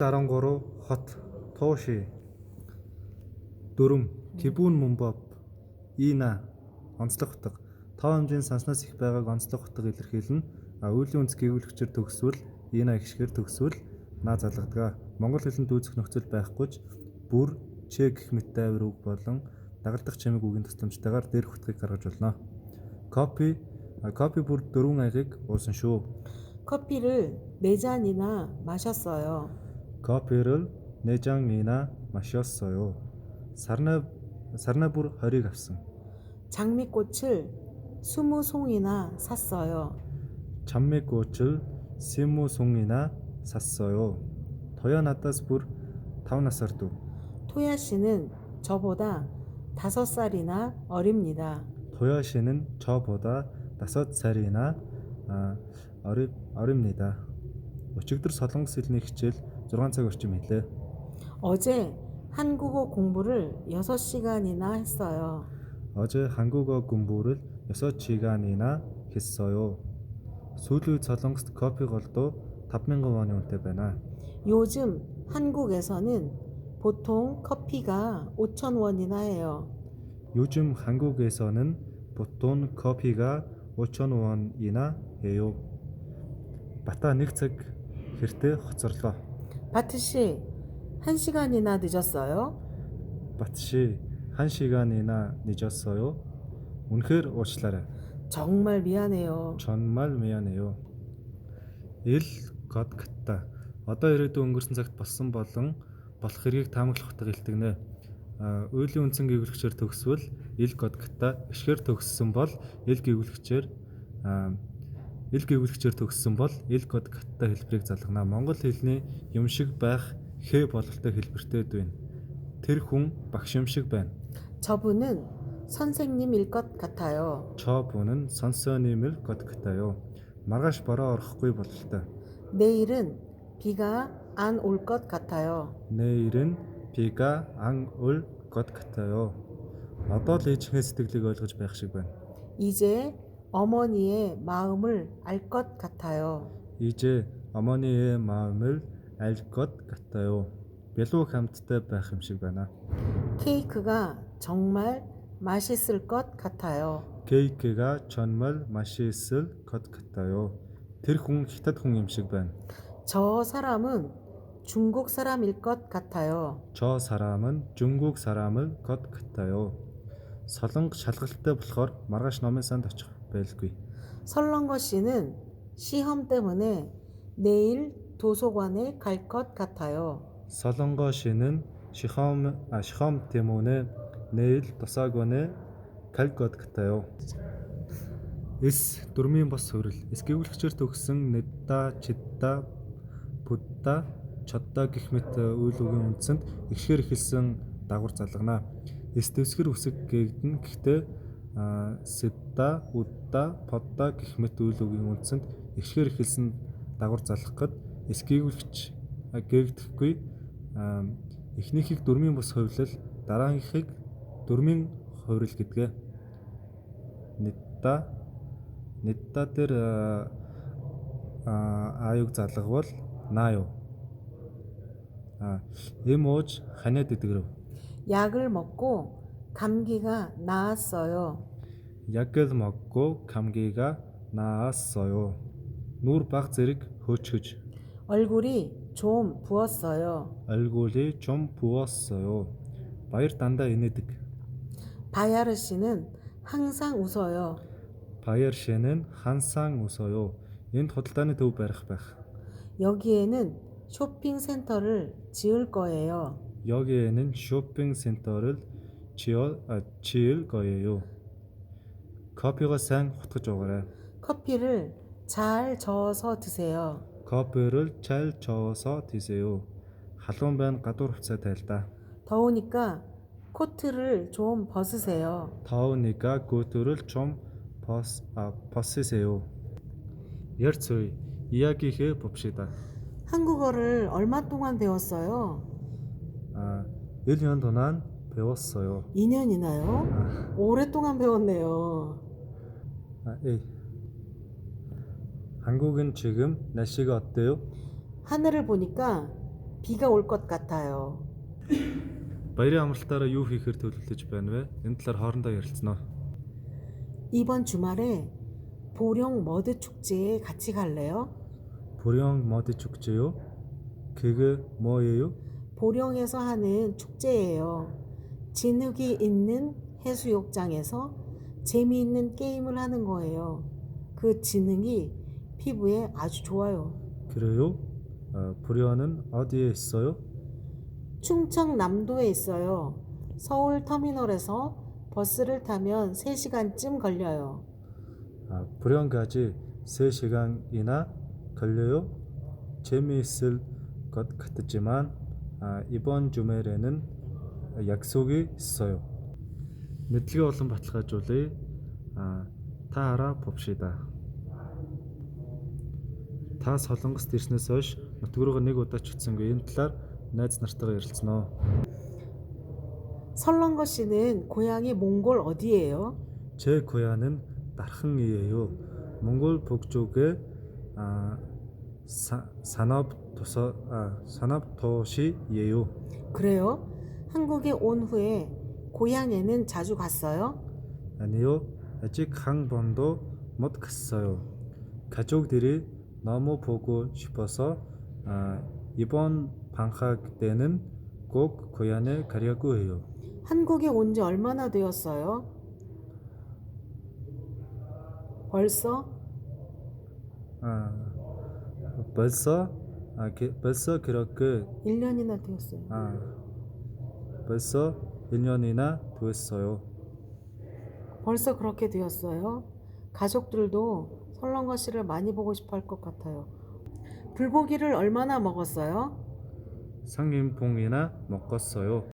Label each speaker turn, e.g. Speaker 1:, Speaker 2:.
Speaker 1: 13 хот Тууши Дүрм Кибүн Мумбаб Ина онцлог утга тоо хэмжээний санснаас их байгааг онцлог утга илэрхийлнэ. Үеийн үндэс гээгүүлэгчээр төгсвөл Ина ихшгээр төгсвөл наа залгадаг. Монгол хэлэнд үүсэх нөхцөл байхгүй ч бүр ч гэх мэт тайвар үг болон дагалдах чимэг үгийн тусламжтайгаар дээрх утгыг гаргаж болно. Кофе бүр дөрвөн аягийг уусан шүү.
Speaker 2: 커피를 4잔이나 마셨어요.
Speaker 1: 커피를 4잔이나 마셨어요. sarna бүр 20ыг авсан.
Speaker 2: 장미꽃을 20송이나 샀어요.
Speaker 1: 장미꽃을 20송이나 샀어요. 토야 надаас бүр 5 насаар дүү.
Speaker 2: 토야 씨는 저보다 5살이나 어립니다.
Speaker 1: 토야 씨는 저보다 5살이나 어립니다. өчигдөр солонгос хэлний хичээл 6 цаг орчим хэлээ.
Speaker 2: 어제 한국어 공부를 6시간이나 했어요.
Speaker 1: 어제 한국어 공부를 6시간이나 했어요. сүүлийн үед солонгост кофе голдуу 5,000 원이 үнэтэй байна.
Speaker 2: 요즘 한국에서는 보통 커피가 5,000원이나 해요.
Speaker 1: 요즘 한국에서는 보통 커피가 5,000원이나 해요. 바타 нэг цаг хэртээ хоцорлоо.
Speaker 2: 바트 씨, 1시간이나 늦었어요?
Speaker 1: 바트씨 1시간이나 늦었어요. үнэхээр уучлаарай.
Speaker 2: 정말 미안해요.
Speaker 1: 정말 미안해요. 일 год катта. Одоо ирээдүйн өнгөрсөн цагт болсон болон болох хэргийг таамаглах утга илтгэнэ. Үеийн үндсэн гээгүүлэгчээр төгсвөл ил год катта, ишгээр төгссөн бол ил гээгүүлэгчээр төгссөн бол ил год катта хэлбэрийг залгана. Монгол хэлний юм шиг байх хэ бололтой хэлбэртэй байна. Тэр хүн багш юм шиг байна.
Speaker 2: 저분은 선생님일 것 같아요.
Speaker 1: 저분은 선생님일 것 같아요. маргааш бороо орохгүй бололтой.
Speaker 2: 내일은 비가 안 올 것 같아요.
Speaker 1: 내일은 비가 안 올 것 같아요. одоо л ээжийнхээ сэтгэлийг ойлгож байх шиг байна.
Speaker 2: 이제 어머니의 마음을 알 것 같아요.
Speaker 1: 이제 어머니의 마음을 알 것 같아요. бэлүү хамттай байх юм шиг байна.
Speaker 2: 케이크가 정말 맛있을 것 같아요.
Speaker 1: 케이크가 정말 맛있을 것 같아요. тэр хүн хятад хүн юм шиг байна.
Speaker 2: 저 사람은 중국 사람일 것 같아요.
Speaker 1: 저 사람은 중국 사람일 것 같아요. солонго шалгалтай болохоор маргааш номын санд очих байлгүй.
Speaker 2: 설렁거 씨는 시험 때문에 내일 도서관에 갈 것 같아요.
Speaker 1: солонго 씨는 시험 때문에 내일 도서관에 갈 것 같아요. эс дөрмийн бос хөрөл. эс гээгүүлэгчээр төгссөн нэдда, чидда, будда, чодда гэх мэт үйл үгийн үндсэнд ихшгээр эхэлсэн дагвар залгана. эс дэвсгэр үсэг гээгдэн. Гэхдээ сидда, удда, подда гэх мэт үйл үгийн үндсэнд ихшгээр эхэлсэн дагвар залгахад эс гээгүүлэгч гээгдэхгүй. Эхнийхийг дөрмийн бос хувилал, дараагийнхыг дөрмийн хувирал гэдгээ. Нидда дээр аюуг залгавал нааю. эм ууж ханиад идэгэрэв.
Speaker 2: 약을 먹고 감기가 나았어요.
Speaker 1: 약을 먹고 감기가 나았어요. нүур баг зэрэг хөөчгөж.
Speaker 2: 얼굴이 좀 부었어요.
Speaker 1: 얼굴이 좀 부었어요. баяр дандаа инээдэг.
Speaker 2: 바야르 씨는 항상 웃어요.
Speaker 1: 바이어 씨는 항상 웃어요. энд худалдааны төв барих байх.
Speaker 2: 여기에는 쇼핑센터를 지을 거예요.
Speaker 1: 여기에는 쇼핑센터를 지을 거예요. 커피가 сайн хутгаж уугаарай.
Speaker 2: 커피를 잘 저어서 드세요.
Speaker 1: 커피를 잘 저어서 드세요. халуун байна, гадуур хувцас тайлдаа.
Speaker 2: 더우니까 코트를 좀 벗으세요.
Speaker 1: 더우니까 코트를 좀 벗으세요. ярьц үе. 이야기해 봅시다.
Speaker 2: 한국어를 얼마 동안 배웠어요?
Speaker 1: 1년 동안 배웠어요.
Speaker 2: 2년이나요? 오랫동안 배웠네요.
Speaker 1: 한국은 지금 날씨가 어때요?
Speaker 2: 하늘을 보니까 비가 올 것 같아요.
Speaker 1: Баярын амралтаараа юу хийхээр төлөвлөж байна вэ? Энэ талаар хоорондоо ярилцсан уу?
Speaker 2: 이번 주말에 보령 머드 축제에 같이 갈래요?
Speaker 1: Бүрийн мод 축제요? 그게 뭐예요?
Speaker 2: 보령에서 하는 축제예요. 진흙이 있는 해수욕장에서 재미있는 게임을 하는 거예요. 그 진흙이 피부에 아주 좋아요.
Speaker 1: 그래요? 불연은 어디에 있어요?
Speaker 2: 충청남도에 있어요. 서울 터미널에서 버스를 타면 3시간쯤 걸려요.
Speaker 1: 불연까지 3시간이나 걸려요? 재미있을 것 같지만 이번 주말에는 약속이 있어요. мэдлэгээ олон баталгаажуулъя. Та хараа бовшида. Та Солонгост ирснээс хойш нутгаруугаа нэг удаа ч утсангүй. Энэ талаар найз нартайгаа ярилцсан уу?
Speaker 2: 설렁거 씨는 고향이 몽골 어디예요?
Speaker 1: 제 고향은 나흥이에요. 몽골 북쪽의 산업도시예요.
Speaker 2: 그래요? 한국에 온 후에 고향에는 자주 갔어요?
Speaker 1: 아니요, 아직 한 번도 못 갔어요. 가족들이 너무 보고 싶어서 이번 방학 때는 꼭 고향에 가려고 해요.
Speaker 2: 한국에 온 지 얼마나 되었어요? 벌써?
Speaker 1: 벌써 그렇게
Speaker 2: 1년이나 되었어요.
Speaker 1: 벌써 1년이나 됐어요.
Speaker 2: 벌써 그렇게 되었어요. 가족들도 설렁거 씨를 많이 보고 싶어 할 것 같아요. 불고기를 얼마나 먹었어요?
Speaker 1: 상인봉이나 먹었어요.